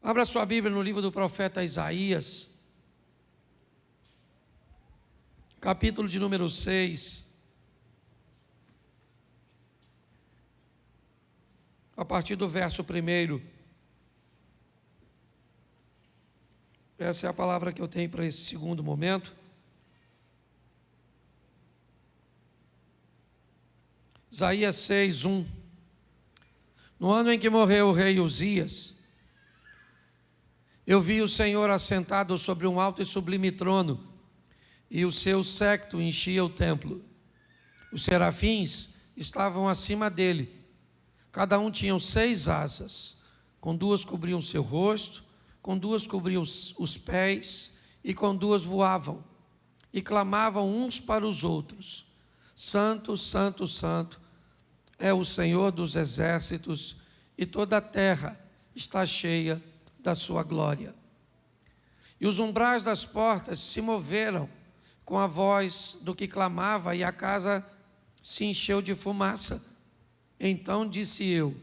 Abra sua Bíblia no livro do profeta Isaías, capítulo de número 6, a partir do verso 1. Essa é a palavra que eu tenho para esse segundo momento. Isaías 6, 1. No ano em que morreu o rei Uzias, eu vi o Senhor assentado sobre um alto e sublime trono, e o seu séquito enchia o templo. Os serafins estavam acima dele, cada um tinha 6 asas, com 2 cobriam seu rosto, com 2 cobriam os pés, e com 2 voavam, e clamavam uns para os outros: Santo, Santo, Santo é o Senhor dos exércitos, e toda a terra está cheia da sua glória. E os umbrais das portas se moveram com a voz do que clamava, e a casa se encheu de fumaça. Então disse eu: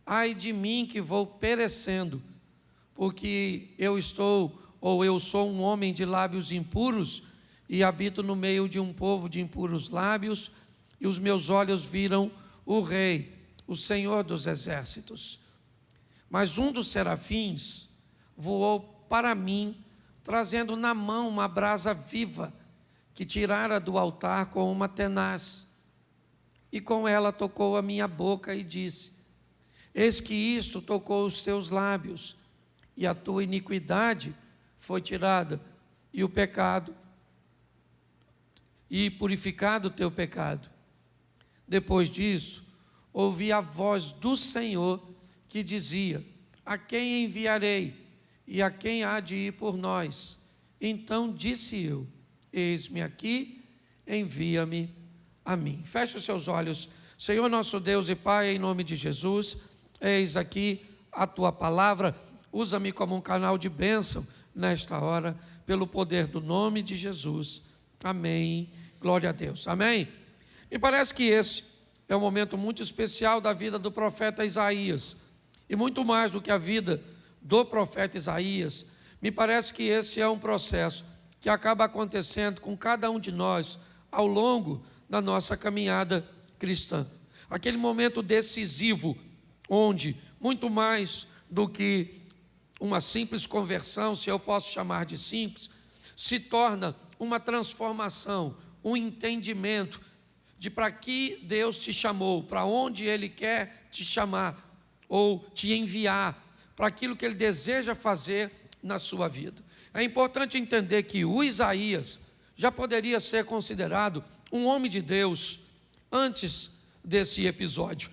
ai de mim que vou perecendo, porque eu sou um homem de lábios impuros, e habito no meio de um povo de impuros lábios, e os meus olhos viram o Rei, o Senhor dos exércitos. Mas um dos serafins voou para mim, trazendo na mão uma brasa viva, que tirara do altar com uma tenaz. E com ela tocou a minha boca e disse: eis que isto tocou os teus lábios, e a tua iniquidade foi tirada, e o pecado, e purificado o teu pecado. Depois disso, ouvi a voz do Senhor, que dizia: a quem enviarei, e a quem há de ir por nós? Então disse eu: eis-me aqui, envia-me a mim. Feche os seus olhos. Senhor nosso Deus e Pai, em nome de Jesus, eis aqui a tua palavra. Usa-me como um canal de bênção nesta hora, pelo poder do nome de Jesus. Amém. Glória a Deus. Amém. Me parece que esse é um momento muito especial da vida do profeta Isaías. E muito mais do que a vida do profeta Isaías, me parece que esse é um processo que acaba acontecendo com cada um de nós ao longo da nossa caminhada cristã. Aquele momento decisivo, onde muito mais do que uma simples conversão, se eu posso chamar de simples, se torna uma transformação, um entendimento de para que Deus te chamou, para onde Ele quer te chamar, ou te enviar, para aquilo que Ele deseja fazer na sua vida. É importante entender que o Isaías já poderia ser considerado um homem de Deus antes desse episódio.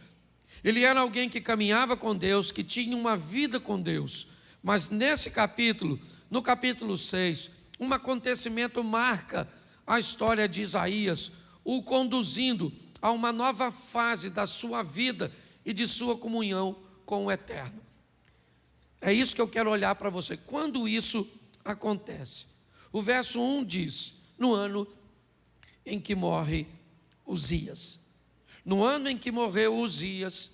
Ele era alguém que caminhava com Deus, que tinha uma vida com Deus, mas nesse capítulo, no capítulo 6, um acontecimento marca a história de Isaías, o conduzindo a uma nova fase da sua vida e de sua comunhão com o Eterno. É isso que eu quero olhar para você. Quando isso acontece? O verso 1 diz: no ano em que morre Uzias. No ano em que morreu Uzias,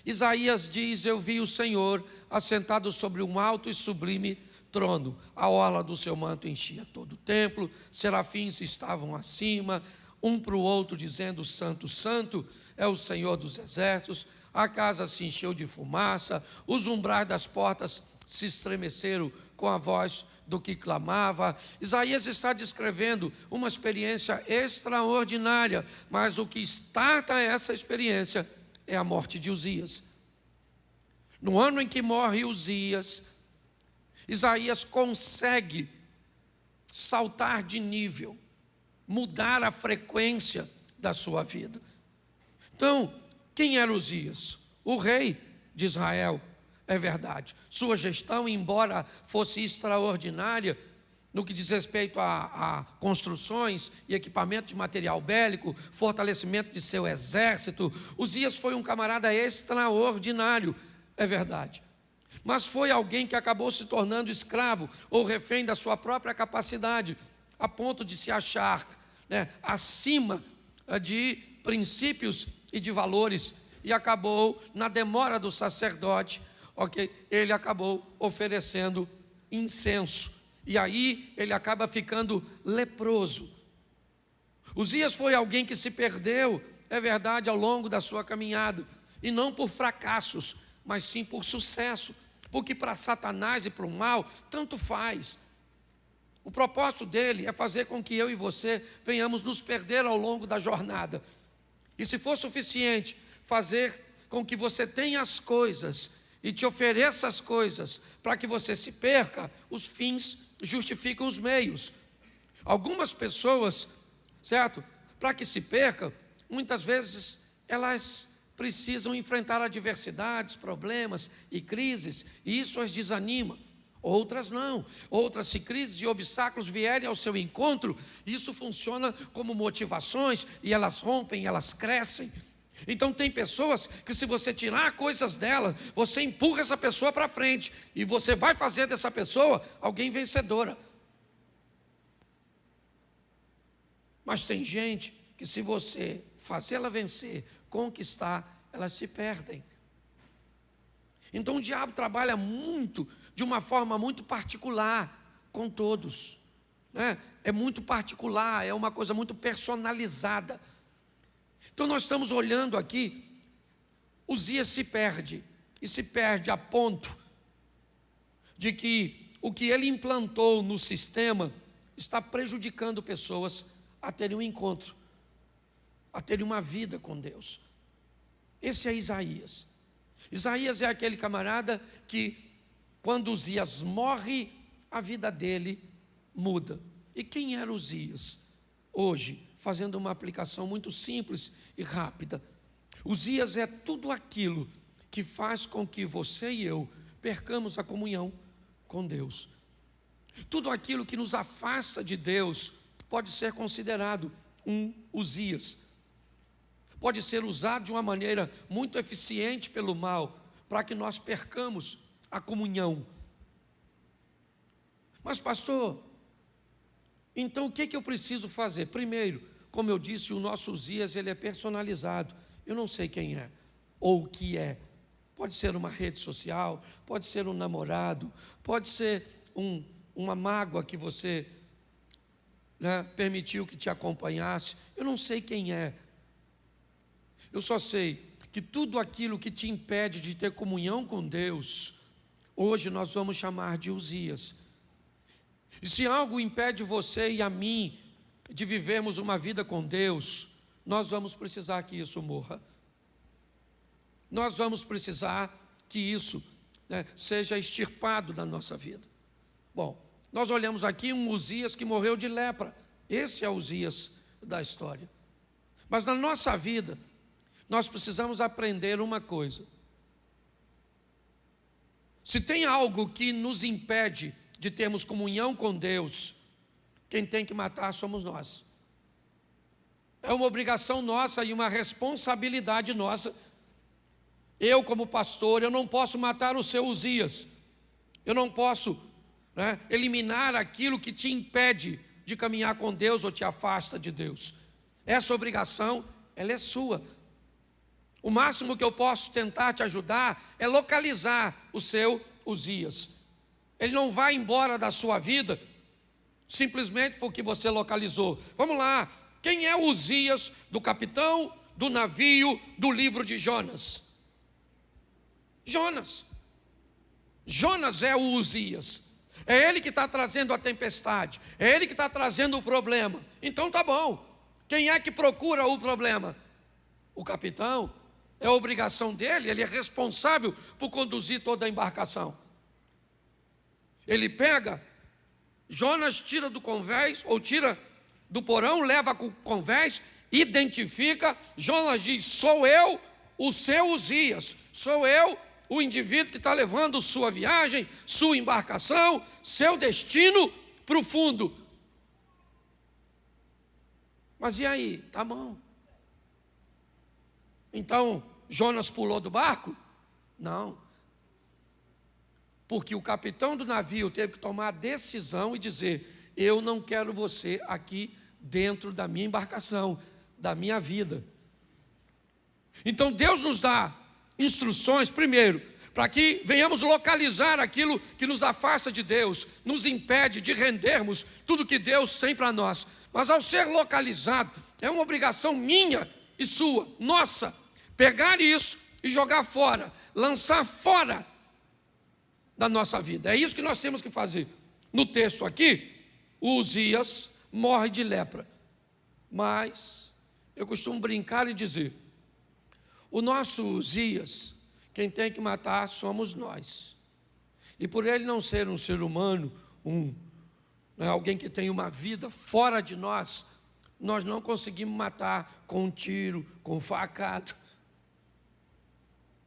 Isaías diz: eu vi o Senhor assentado sobre um alto e sublime trono. A orla do seu manto enchia todo o templo, serafins estavam acima, um para o outro dizendo: Santo, Santo é o Senhor dos exércitos. A casa se encheu de fumaça, os umbrais das portas se estremeceram com a voz do que clamava. Isaías está descrevendo uma experiência extraordinária, mas o que starta essa experiência é a morte de Uzias. No ano em que morre Uzias, Isaías consegue saltar de nível, mudar a frequência da sua vida. Então, quem era Uzias? O rei de Israel, é verdade. Sua gestão, embora fosse extraordinária, no que diz respeito a construções e equipamento de material bélico, fortalecimento de seu exército, Uzias foi um camarada extraordinário, é verdade. Mas foi alguém que acabou se tornando escravo ou refém da sua própria capacidade, a ponto de se achar acima de princípios e de valores, e acabou, na demora do sacerdote, ok? Ele acabou oferecendo incenso. E aí ele acaba ficando leproso. Uzias foi alguém que se perdeu, é verdade, ao longo da sua caminhada. E não por fracassos, mas sim por sucesso. Porque para Satanás e para o mal, tanto faz. O propósito dele é fazer com que eu e você venhamos nos perder ao longo da jornada. E se for suficiente fazer com que você tenha as coisas e te ofereça as coisas para que você se perca, os fins justificam os meios. Algumas pessoas, certo? Para que se percam, muitas vezes elas precisam enfrentar adversidades, problemas e crises, e isso as desanima. Outras não. Outras, se crises e obstáculos vierem ao seu encontro, isso funciona como motivações, e elas rompem, elas crescem. Então tem pessoas que, se você tirar coisas dela, você empurra essa pessoa para frente, e você vai fazer dessa pessoa alguém vencedora. Mas tem gente que, se você fazer ela vencer, conquistar, elas se perdem. Então o diabo trabalha muito, de uma forma muito particular com todos, né? É muito particular, é uma coisa muito personalizada. Então nós estamos olhando aqui, Uzias se perde, e se perde a ponto de que o que ele implantou no sistema está prejudicando pessoas a terem um encontro, a terem uma vida com Deus. Esse é Isaías. Isaías é aquele camarada que, quando Uzias morre, a vida dele muda. E quem era Uzias? Hoje, fazendo uma aplicação muito simples e rápida, Uzias é tudo aquilo que faz com que você e eu percamos a comunhão com Deus. Tudo aquilo que nos afasta de Deus pode ser considerado um Uzias. Pode ser usado de uma maneira muito eficiente pelo mal, para que nós percamos a comunhão. Mas pastor, então o que eu preciso fazer? Primeiro, como eu disse, o nosso Uzias, ele é personalizado. Eu não sei quem é, ou o que é. Pode ser uma rede social, pode ser um namorado, pode ser uma mágoa que você, né, permitiu que te acompanhasse. Eu não sei quem é. Eu só sei que tudo aquilo que te impede de ter comunhão com Deus, hoje nós vamos chamar de Uzias. E se algo impede você e a mim de vivermos uma vida com Deus, nós vamos precisar que isso morra. Nós vamos precisar que isso, né, seja extirpado da nossa vida. Bom, nós olhamos aqui um Uzias que morreu de lepra. Esse é o Uzias da história. Mas na nossa vida, nós precisamos aprender uma coisa. Se tem algo que nos impede de termos comunhão com Deus, quem tem que matar somos nós. É uma obrigação nossa e uma responsabilidade nossa. Eu, como pastor, eu não posso matar o seu Uzias. Eu não posso, né, eliminar aquilo que te impede de caminhar com Deus ou te afasta de Deus. Essa obrigação, ela é sua. O máximo que eu posso tentar te ajudar é localizar o seu Uzias. Ele não vai embora da sua vida simplesmente porque você localizou. Vamos lá, quem é o Uzias do capitão do navio do livro de Jonas? Jonas. Jonas é o Uzias. É ele que está trazendo a tempestade, é ele que está trazendo o problema. Então tá bom, quem é que procura o problema? O capitão. É a obrigação dele, ele é responsável por conduzir toda a embarcação. Ele pega, Jonas tira do convés, ou tira do porão, leva com o convés, identifica, Jonas diz: sou eu o seu Uzias, sou eu o indivíduo que está levando sua viagem, sua embarcação, seu destino para o fundo. Mas e aí? Tá bom. Então, Jonas pulou do barco? Não. Porque o capitão do navio teve que tomar a decisão e dizer: eu não quero você aqui dentro da minha embarcação, da minha vida. Então Deus nos dá instruções, primeiro, para que venhamos localizar aquilo que nos afasta de Deus, nos impede de rendermos tudo que Deus tem para nós. Mas ao ser localizado, é uma obrigação minha e sua, nossa, pegar isso e jogar fora, lançar fora da nossa vida. É isso que nós temos que fazer. No texto aqui, o Uzias morre de lepra. Mas eu costumo brincar e dizer, o nosso Uzias, quem tem que matar somos nós. E por ele não ser um ser humano, alguém que tem uma vida fora de nós, nós não conseguimos matar com um tiro, com um facado.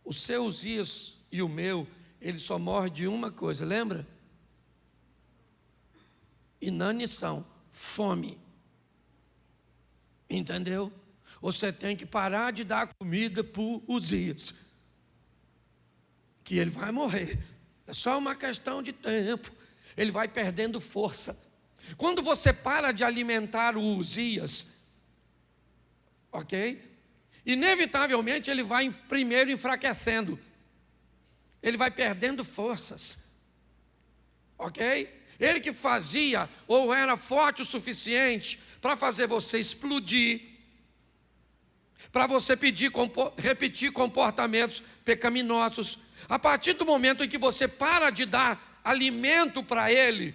O seu Uzias e o meu, ele só morre de uma coisa, lembra? Inanição, fome. Entendeu? Você tem que parar de dar comida para o Uzias, que ele vai morrer. É só uma questão de tempo. Ele vai perdendo força. Quando você para de alimentar o Uzias, ok? Inevitavelmente ele vai primeiro enfraquecendo. Ele vai perdendo forças. Ok? Ele que fazia ou era forte o suficiente para fazer você explodir, para você repetir comportamentos pecaminosos. A partir do momento em que você para de dar alimento para ele,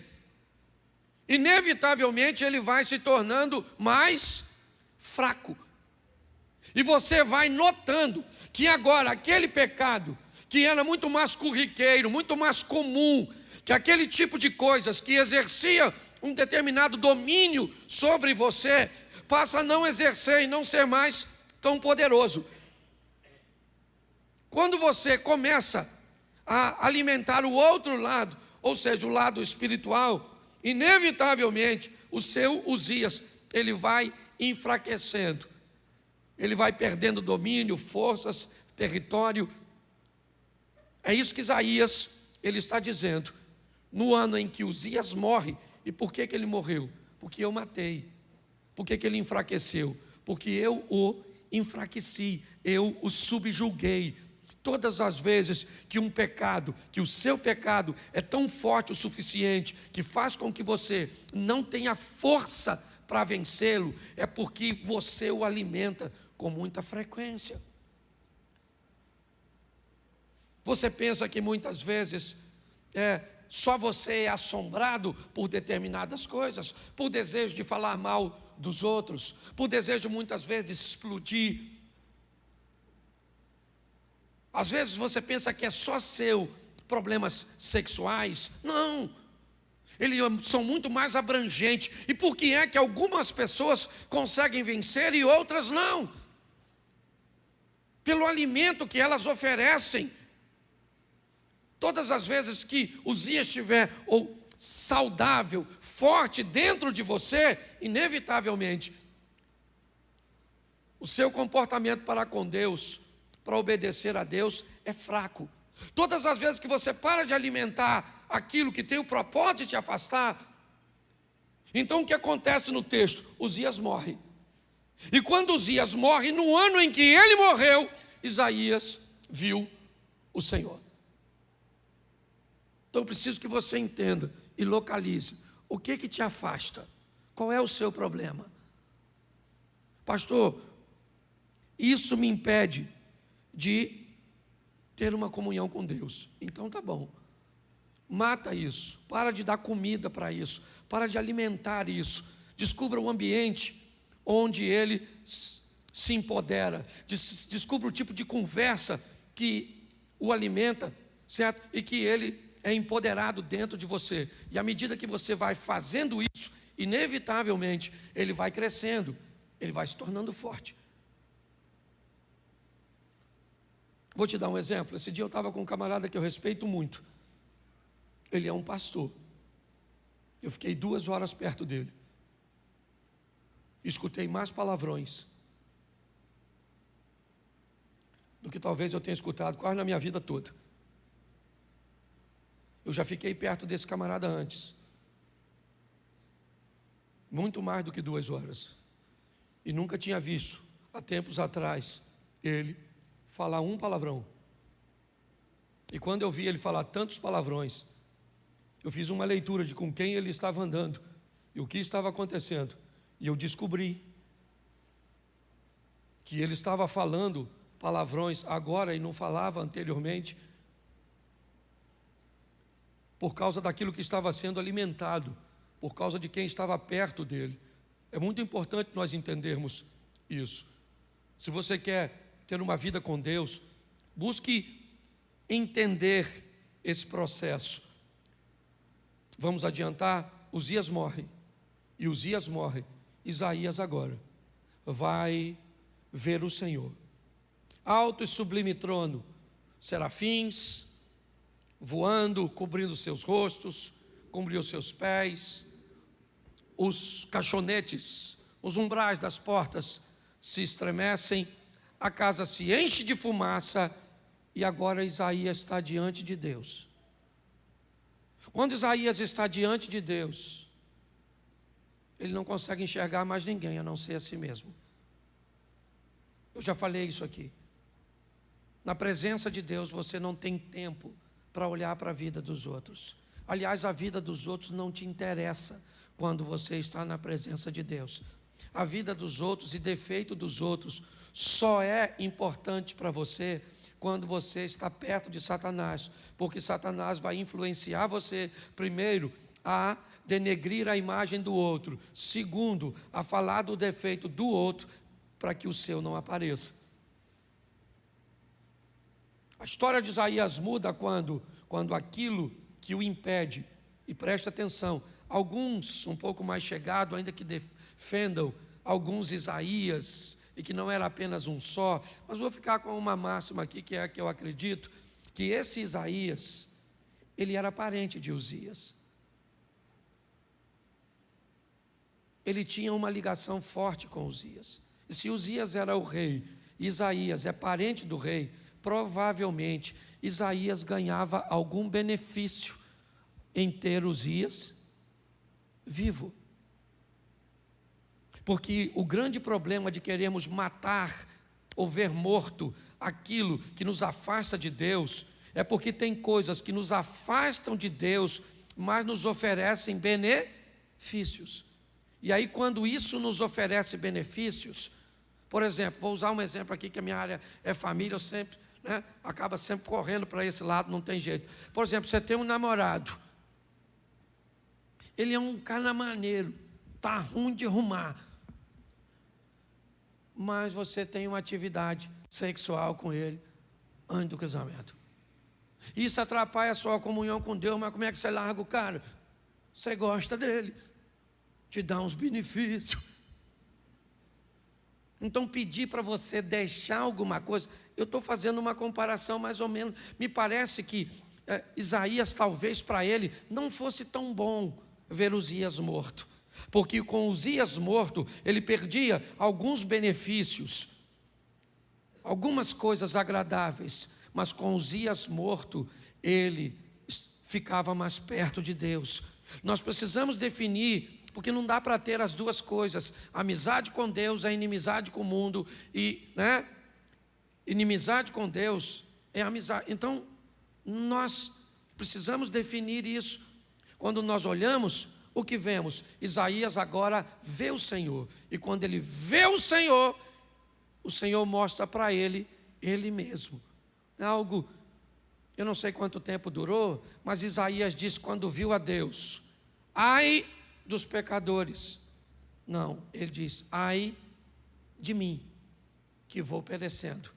inevitavelmente ele vai se tornando mais fraco. E você vai notando que agora aquele pecado que era muito mais corriqueiro, muito mais comum, que aquele tipo de coisas que exercia um determinado domínio sobre você, passa a não exercer e não ser mais tão poderoso. Quando você começa a alimentar o outro lado, ou seja, o lado espiritual, inevitavelmente o seu Uzias, ele vai enfraquecendo, ele vai perdendo domínio, forças, território. É isso que Isaías, ele está dizendo. No ano em que Uzias morre, e por que ele morreu? Porque eu matei. Por que ele enfraqueceu? Porque eu o enfraqueci, eu o subjuguei. Todas as vezes que um pecado, que o seu pecado é tão forte o suficiente, que faz com que você não tenha força para vencê-lo, é porque você o alimenta com muita frequência. Você pensa que muitas vezes só você é assombrado por determinadas coisas, por desejo de falar mal dos outros, por desejo muitas vezes de explodir. Às vezes você pensa que é só seu problemas sexuais. Não, eles são muito mais abrangentes. E por que é que algumas pessoas conseguem vencer e outras não? Pelo alimento que elas oferecem. Todas as vezes que Uzias estiver saudável, forte dentro de você, inevitavelmente, o seu comportamento para com Deus, para obedecer a Deus, é fraco. Todas as vezes que você para de alimentar aquilo que tem o propósito de te afastar, então o que acontece no texto? Uzias morre. E quando Uzias morre, no ano em que ele morreu, Isaías viu o Senhor. Então eu preciso que você entenda e localize o que te afasta. Qual é o seu problema? Pastor, isso me impede de ter uma comunhão com Deus. Então tá bom. Mata isso. Para de dar comida para isso. Para de alimentar isso. Descubra o ambiente onde ele se empodera. Descubra o tipo de conversa que o alimenta, certo? E que ele é empoderado dentro de você. E à medida que você vai fazendo isso, inevitavelmente, ele vai crescendo, ele vai se tornando forte. Vou te dar um exemplo. Esse dia eu estava com um camarada que eu respeito muito. Ele é um pastor. Eu fiquei 2 horas perto dele. Escutei mais palavrões do que talvez eu tenha escutado quase na minha vida toda. Eu já fiquei perto desse camarada antes. Muito mais do que 2 horas. E nunca tinha visto, há tempos atrás, ele falar um palavrão. E quando eu vi ele falar tantos palavrões, eu fiz uma leitura de com quem ele estava andando e o que estava acontecendo. E eu descobri que ele estava falando palavrões agora e não falava anteriormente, por causa daquilo que estava sendo alimentado, por causa de quem estava perto dele. É muito importante nós entendermos isso. Se você quer ter uma vida com Deus, busque entender esse processo. Vamos adiantar, Uzias morre, e Uzias morre, Isaías agora vai ver o Senhor. Alto e sublime trono, serafins, voando, cobrindo seus rostos, cobrindo seus pés, os caixonetes, os umbrais das portas se estremecem, a casa se enche de fumaça, e agora Isaías está diante de Deus. Quando Isaías está diante de Deus, ele não consegue enxergar mais ninguém, a não ser a si mesmo. Eu já falei isso aqui. Na presença de Deus, você não tem tempo para olhar para a vida dos outros. Aliás, a vida dos outros não te interessa quando você está na presença de Deus. A vida dos outros e defeito dos outros só é importante para você quando você está perto de Satanás, porque Satanás vai influenciar você, primeiro, a denegrir a imagem do outro, segundo, a falar do defeito do outro, para que o seu não apareça. A história de Isaías muda quando aquilo que o impede, e preste atenção, alguns um pouco mais chegados, ainda que defendam alguns Isaías, e que não era apenas um só, mas vou ficar com uma máxima aqui, que é a que eu acredito, que esse Isaías, ele era parente de Uzias. Ele tinha uma ligação forte com Uzias. E se Uzias era o rei, Isaías é parente do rei, provavelmente Isaías ganhava algum benefício em ter Uzias vivo. Porque o grande problema de querermos matar ou ver morto aquilo que nos afasta de Deus é porque tem coisas que nos afastam de Deus, mas nos oferecem benefícios. E aí, quando isso nos oferece benefícios, por exemplo, vou usar um exemplo aqui, que a minha área é família, eu sempre, acaba sempre correndo para esse lado, não tem jeito. Por exemplo, você tem um namorado, ele é um cara maneiro, está ruim de arrumar, mas você tem uma atividade sexual com ele antes do casamento. Isso atrapalha a sua comunhão com Deus, mas como é que você larga o cara? Você gosta dele, te dá uns benefícios. Então, pedir para você deixar alguma coisa, eu estou fazendo uma comparação mais ou menos, me parece que Isaías, talvez para ele, não fosse tão bom ver Uzias morto, porque com Uzias morto, ele perdia alguns benefícios, algumas coisas agradáveis, mas com Uzias morto, ele ficava mais perto de Deus. Nós precisamos definir, porque não dá para ter as duas coisas, amizade com Deus é inimizade com o mundo, e inimizade com Deus é amizade. Então, nós precisamos definir isso. Quando nós olhamos, o que vemos? Isaías agora vê o Senhor, e quando ele vê o Senhor mostra para ele mesmo. É algo, eu não sei quanto tempo durou, mas Isaías diz quando viu a Deus, ai dos pecadores. Não, ele diz, ai de mim, que vou perecendo.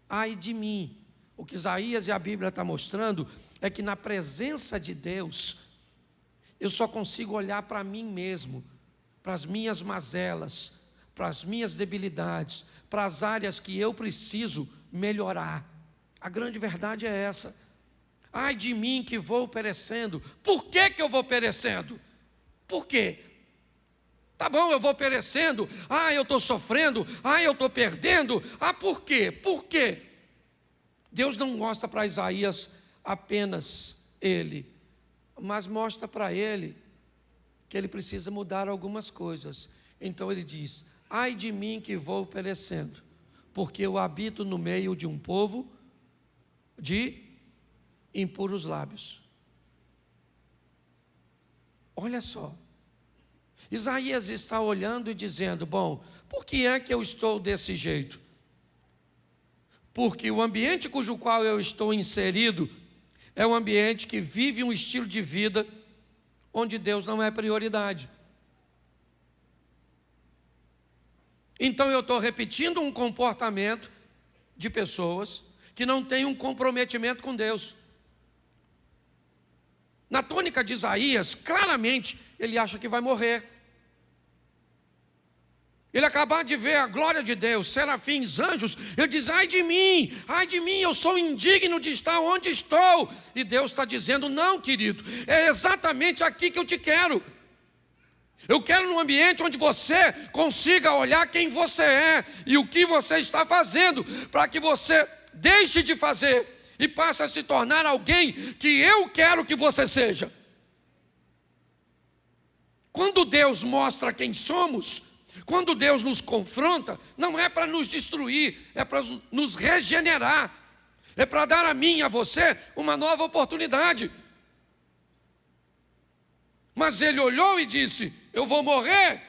Ai de mim. O que Isaías e a Bíblia está mostrando é que na presença de Deus, eu só consigo olhar para mim mesmo, para as minhas mazelas, para as minhas debilidades, para as áreas que eu preciso melhorar. A grande verdade é essa. Ai de mim que vou perecendo. Por que eu vou perecendo? Por quê? Tá bom, eu vou perecendo. Eu estou sofrendo. Eu estou perdendo. Por quê? Por quê? Deus não mostra para Isaías apenas ele, mas mostra para ele que ele precisa mudar algumas coisas. Então ele diz, ai de mim que vou perecendo, porque eu habito no meio de um povo de impuros lábios. Olha só, Isaías está olhando e dizendo, bom, por que é que eu estou desse jeito? Porque o ambiente cujo qual eu estou inserido é um ambiente que vive um estilo de vida onde Deus não é prioridade. Então eu estou repetindo um comportamento de pessoas que não têm um comprometimento com Deus. Na tônica de Isaías, claramente, ele acha que vai morrer. Ele acabou de ver a glória de Deus, serafins, anjos, ele diz, ai de mim, eu sou indigno de estar onde estou. E Deus está dizendo, não, querido, é exatamente aqui que eu te quero. Eu quero num ambiente onde você consiga olhar quem você é e o que você está fazendo, para que você deixe de fazer e passe a se tornar alguém que eu quero que você seja. Quando Deus mostra quem somos, quando Deus nos confronta, não é para nos destruir, é para nos regenerar, é para dar a mim e a você uma nova oportunidade. Mas ele olhou e disse, eu vou morrer,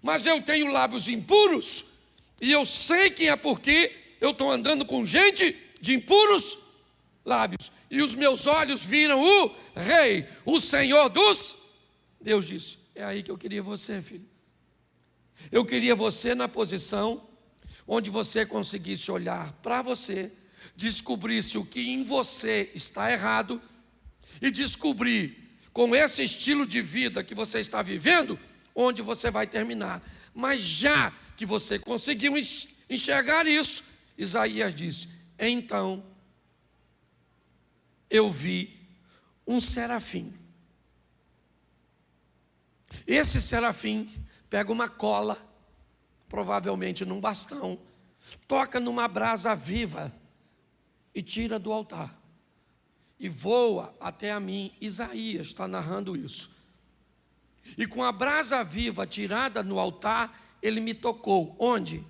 mas eu tenho lábios impuros, e eu sei que é porque eu estou andando com gente de impuros lábios, e os meus olhos viram o Rei, o Senhor dos... Deus disse, é aí que eu queria você, filho. Eu queria você na posição onde você conseguisse olhar para você, descobrisse o que em você está errado e descobrir com esse estilo de vida que você está vivendo, onde você vai terminar. Mas já que você conseguiu enxergar isso, Isaías disse, então eu vi um serafim. Esse serafim pega uma cola, provavelmente num bastão, toca numa brasa viva e tira do altar. E voa até a mim. Isaías está narrando isso. E com a brasa viva tirada no altar, ele me tocou. Onde?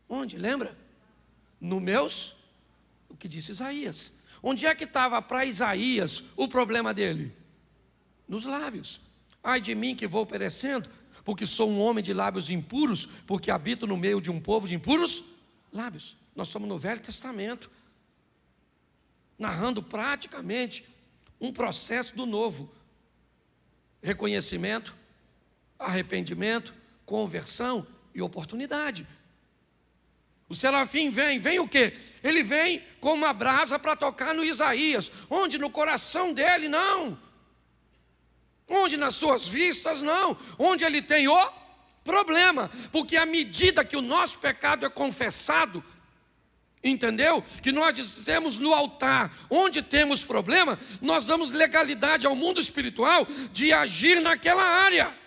Onde? Lembra? No meus, o que disse Isaías. Onde é que estava para Isaías o problema dele? Nos lábios. Ai de mim que vou perecendo, porque sou um homem de lábios impuros, porque habito no meio de um povo de impuros lábios. Nós estamos no Velho Testamento, narrando praticamente um processo do novo. Reconhecimento, arrependimento, conversão e oportunidade. O serafim vem o quê? Ele vem com uma brasa para tocar no Isaías. Onde? No coração dele, não. Onde? Nas suas vistas, não. Onde ele tem o problema. Porque à medida que o nosso pecado é confessado, entendeu? Que nós dizemos no altar, onde temos problema, nós damos legalidade ao mundo espiritual de agir naquela área.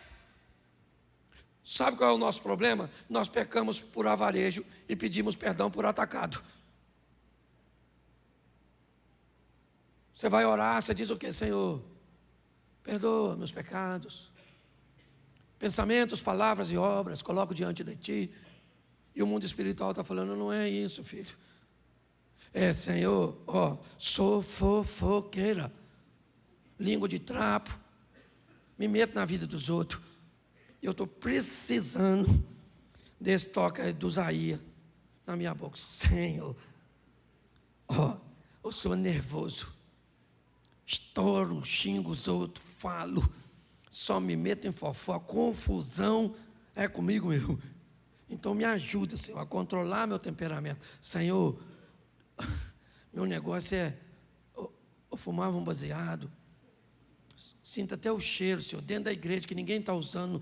Sabe qual é o nosso problema? Nós pecamos por avarejo e pedimos perdão por atacado. Você vai orar, você diz o quê? Senhor, perdoa meus pecados. Pensamentos, palavras e obras, coloco diante de Ti. E o mundo espiritual está falando, não é isso, filho. É, Senhor, sou fofoqueira, língua de trapo, me meto na vida dos outros. Eu estou precisando desse toque do Isaías na minha boca. Senhor, eu sou nervoso, estouro, xingo os outros, falo, só me meto em fofoca, confusão é comigo mesmo. Então me ajuda, Senhor, a controlar meu temperamento. Senhor, meu negócio é, eu fumava um baseado, sinto até o cheiro, Senhor, dentro da igreja que ninguém está usando,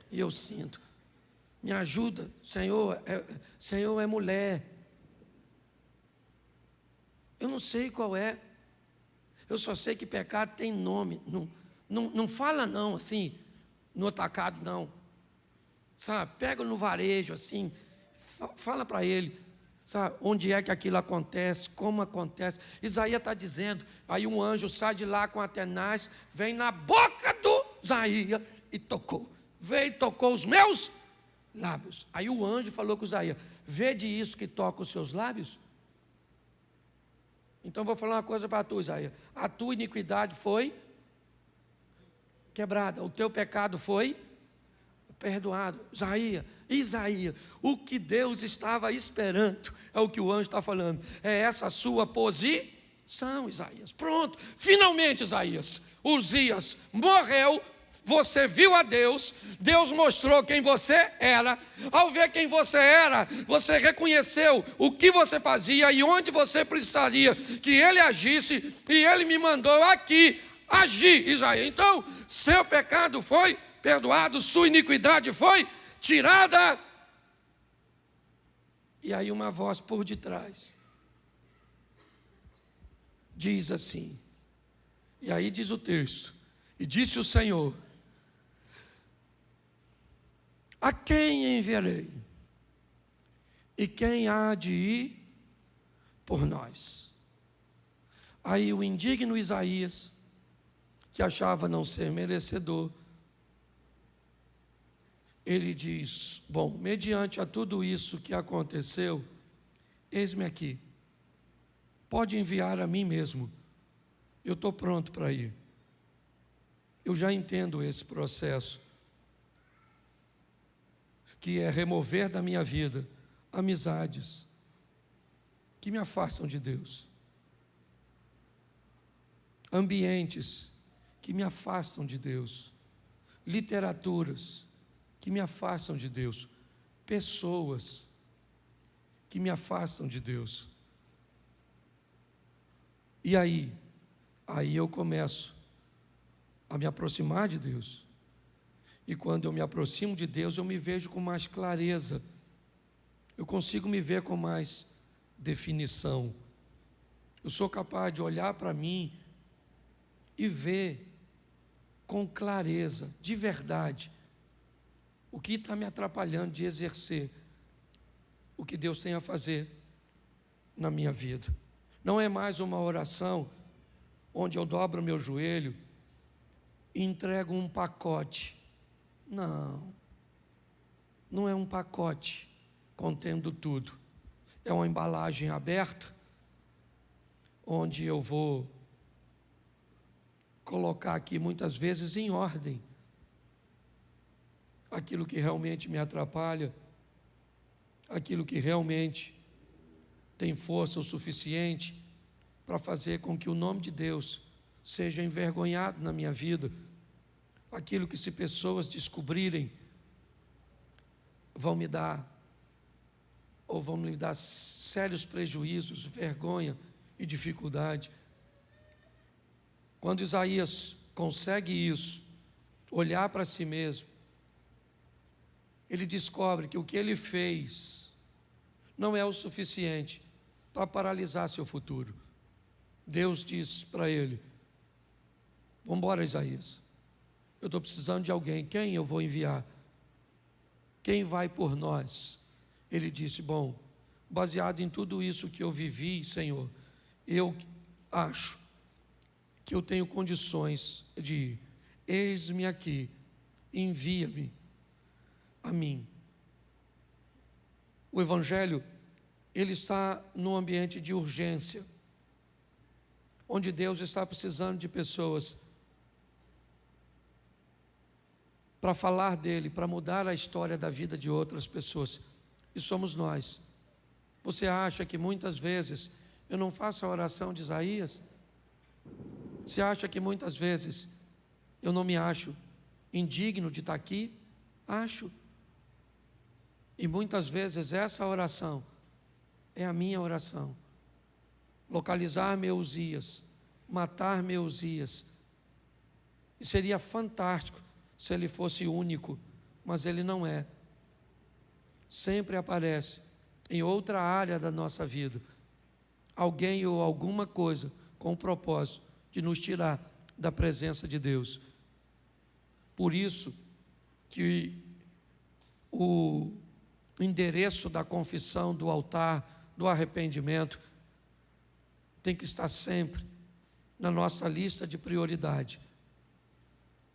e eu sinto. Me ajuda, Senhor, Senhor é mulher. Eu não sei qual é, eu só sei que pecado tem nome. Não fala não, assim, no atacado não. Sabe, pega no varejo assim, fala para ele, sabe, onde é que aquilo acontece, como acontece. Isaías está dizendo, aí um anjo sai de lá com a tenaz, vem na boca do Isaías e tocou. Veio e tocou os meus lábios. Aí o anjo falou com Isaías, vede isso que toca os seus lábios? Então vou falar uma coisa para tu, Isaías. A tua iniquidade foi quebrada, o teu pecado foi perdoado. Isaías, o que Deus estava esperando, é o que o anjo está falando, é essa sua posição, Isaías. Pronto, finalmente, Isaías, Uzias morreu, você viu a Deus, Deus mostrou quem você era. Ao ver quem você era, você reconheceu o que você fazia e onde você precisaria que Ele agisse, e Ele me mandou aqui agir, Isaías. Então, seu pecado foi perdoado, sua iniquidade foi tirada. E aí uma voz por detrás diz assim, e aí diz o texto: e disse o Senhor: a quem enviarei? E quem há de ir por nós? Aí o indigno Isaías, que achava não ser merecedor, ele diz: bom, mediante a tudo isso que aconteceu, eis-me aqui, pode enviar a mim mesmo, eu estou pronto para ir. Eu já entendo esse processo, que é remover da minha vida amizades que me afastam de Deus, ambientes que me afastam de Deus, literaturas que me afastam de Deus, pessoas que me afastam de Deus. E aí eu começo a me aproximar de Deus. E quando eu me aproximo de Deus, eu me vejo com mais clareza, eu consigo me ver com mais definição. Eu sou capaz de olhar para mim e ver com clareza, de verdade, o que está me atrapalhando de exercer o que Deus tem a fazer na minha vida. Não é mais uma oração onde eu dobro o meu joelho e entrego um pacote. Não é um pacote contendo tudo. É uma embalagem aberta, onde eu vou colocar aqui muitas vezes em ordem aquilo que realmente me atrapalha, aquilo que realmente tem força o suficiente para fazer com que o nome de Deus seja envergonhado na minha vida. Aquilo que, se pessoas descobrirem, vão me dar sérios prejuízos, vergonha e dificuldade. Quando Isaías consegue isso, olhar para si mesmo, ele descobre que o que ele fez não é o suficiente para paralisar seu futuro. Deus diz para ele: vamos embora, Isaías, eu estou precisando de alguém. Quem eu vou enviar? Quem vai por nós? Ele disse: bom, baseado em tudo isso que eu vivi, Senhor, eu acho que eu tenho condições de ir. Eis-me aqui, envia-me a mim. O Evangelho, ele está num ambiente de urgência, onde Deus está precisando de pessoas para falar dele, para mudar a história da vida de outras pessoas. E somos nós. Você acha que muitas vezes eu não faço a oração de Isaías? Você acha que muitas vezes eu não me acho indigno de estar aqui? Acho. E muitas vezes essa oração é a minha oração. Localizar meu Uzias, matar meu Uzias. E seria fantástico se ele fosse único, mas ele não é. Sempre aparece em outra área da nossa vida alguém ou alguma coisa com o propósito de nos tirar da presença de Deus. Por isso que o endereço da confissão, do altar, do arrependimento tem que estar sempre na nossa lista de prioridade,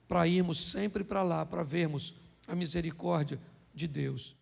para irmos sempre para lá, para vermos a misericórdia de Deus.